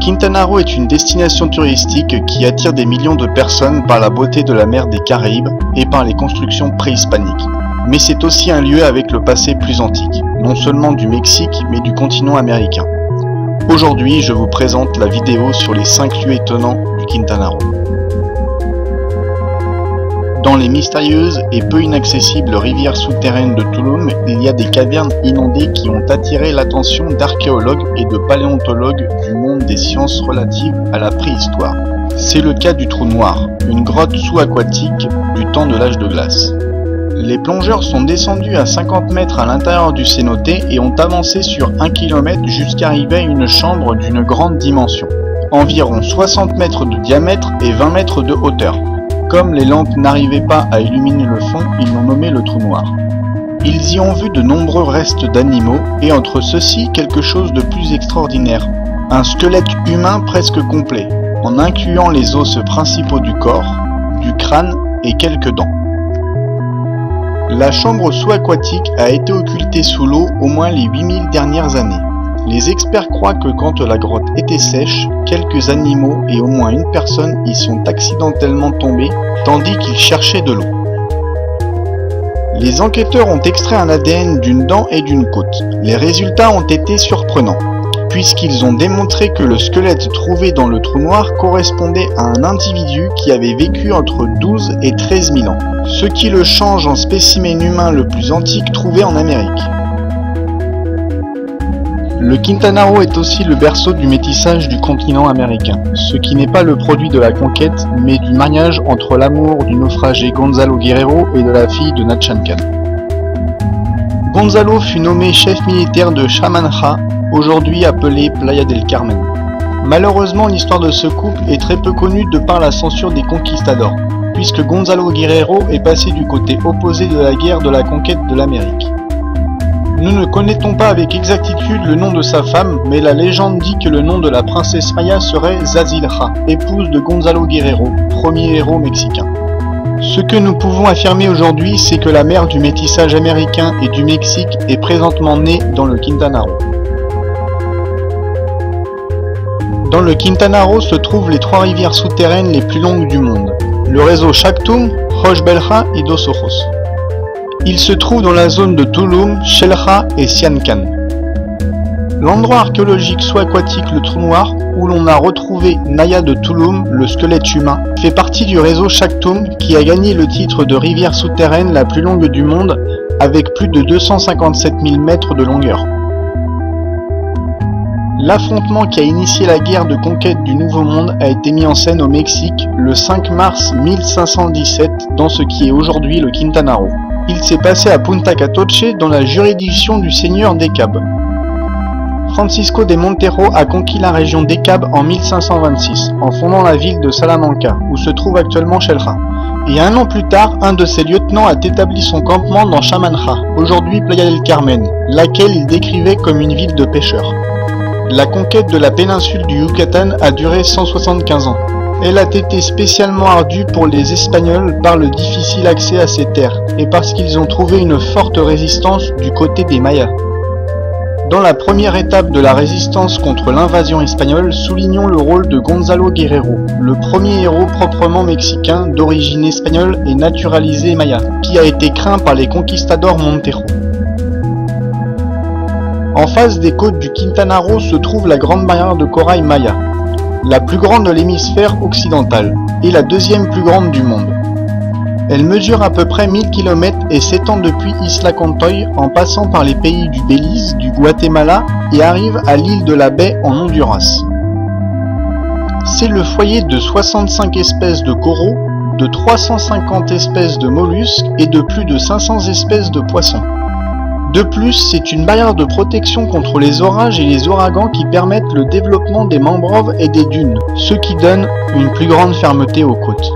Quintana Roo est une destination touristique qui attire des millions de personnes par la beauté de la mer des Caraïbes et par les constructions préhispaniques. Mais c'est aussi un lieu avec le passé plus antique, non seulement du Mexique, mais du continent américain. Aujourd'hui, je vous présente la vidéo sur les 5 lieux étonnants du Quintana Roo. Dans les mystérieuses et peu inaccessibles rivières souterraines de Tulum, il y a des cavernes inondées qui ont attiré l'attention d'archéologues et de paléontologues du monde des sciences relatives à la préhistoire. C'est le cas du Trou Noir, une grotte sous-aquatique du temps de l'âge de glace. Les plongeurs sont descendus à 50 mètres à l'intérieur du cénote et ont avancé sur 1 km jusqu'à arriver à une chambre d'une grande dimension, environ 60 mètres de diamètre et 20 mètres de hauteur. Comme les lampes n'arrivaient pas à illuminer le fond, ils l'ont nommé le Trou Noir. Ils y ont vu de nombreux restes d'animaux et entre ceux-ci quelque chose de plus extraordinaire. Un squelette humain presque complet, en incluant les os principaux du corps, du crâne et quelques dents. La chambre sous-aquatique a été occultée sous l'eau au moins les 8000 dernières années. Les experts croient que quand la grotte était sèche, quelques animaux et au moins une personne y sont accidentellement tombés tandis qu'ils cherchaient de l'eau. Les enquêteurs ont extrait un ADN d'une dent et d'une côte. Les résultats ont été surprenants, puisqu'ils ont démontré que le squelette trouvé dans le trou noir correspondait à un individu qui avait vécu entre 12 et 13 000 ans, ce qui le change en spécimen humain le plus antique trouvé en Amérique. Le Quintana Roo est aussi le berceau du métissage du continent américain, ce qui n'est pas le produit de la conquête, mais du mariage entre l'amour du naufragé Gonzalo Guerrero et de la fille de Nachan Khan. Gonzalo fut nommé chef militaire de Chamanjá, aujourd'hui appelé Playa del Carmen. Malheureusement, l'histoire de ce couple est très peu connue de par la censure des conquistadors, puisque Gonzalo Guerrero est passé du côté opposé de la guerre de la conquête de l'Amérique. Nous ne connaissons pas avec exactitude le nom de sa femme, mais la légende dit que le nom de la princesse Maya serait Zazilja, épouse de Gonzalo Guerrero, premier héros mexicain. Ce que nous pouvons affirmer aujourd'hui, c'est que la mère du métissage américain et du Mexique est présentement née dans le Quintana Roo. Dans le Quintana Roo se trouvent les 3 rivières souterraines les plus longues du monde, le réseau Xactum, Xochbelja et Dos Ojos. Il se trouve dans la zone de Tulum, Xel-Há et Siancan. L'endroit archéologique sous-aquatique le Trou Noir, où l'on a retrouvé Naya de Tulum, le squelette humain, fait partie du réseau Xactum qui a gagné le titre de rivière souterraine la plus longue du monde avec plus de 257 000 mètres de longueur. L'affrontement qui a initié la guerre de conquête du Nouveau Monde a été mis en scène au Mexique le 5 mars 1517 dans ce qui est aujourd'hui le Quintana Roo. Il s'est passé à Punta Catoche dans la juridiction du seigneur d'Ecab. Francisco de Montero a conquis la région d'Ecab en 1526 en fondant la ville de Salamanca où se trouve actuellement Xel-Há. Et 1 an plus tard, un de ses lieutenants a établi son campement dans Chamanjá, aujourd'hui Playa del Carmen, laquelle il décrivait comme une ville de pêcheurs. La conquête de la péninsule du Yucatan a duré 175 ans. Elle a été spécialement ardue pour les Espagnols par le difficile accès à ces terres et parce qu'ils ont trouvé une forte résistance du côté des Mayas. Dans la première étape de la résistance contre l'invasion espagnole, soulignons le rôle de Gonzalo Guerrero, le premier héros proprement mexicain d'origine espagnole et naturalisé maya, qui a été craint par les conquistadors monteros. En face des côtes du Quintana Roo se trouve la grande barrière de corail maya, la plus grande de l'hémisphère occidental, et la 2e plus grande du monde. Elle mesure à peu près 1000 km et s'étend depuis Isla Contoy en passant par les pays du Belize, du Guatemala et arrive à l'île de la Baie en Honduras. C'est le foyer de 65 espèces de coraux, de 350 espèces de mollusques et de plus de 500 espèces de poissons. De plus, c'est une barrière de protection contre les orages et les ouragans qui permettent le développement des mangroves et des dunes, ce qui donne une plus grande fermeté aux côtes.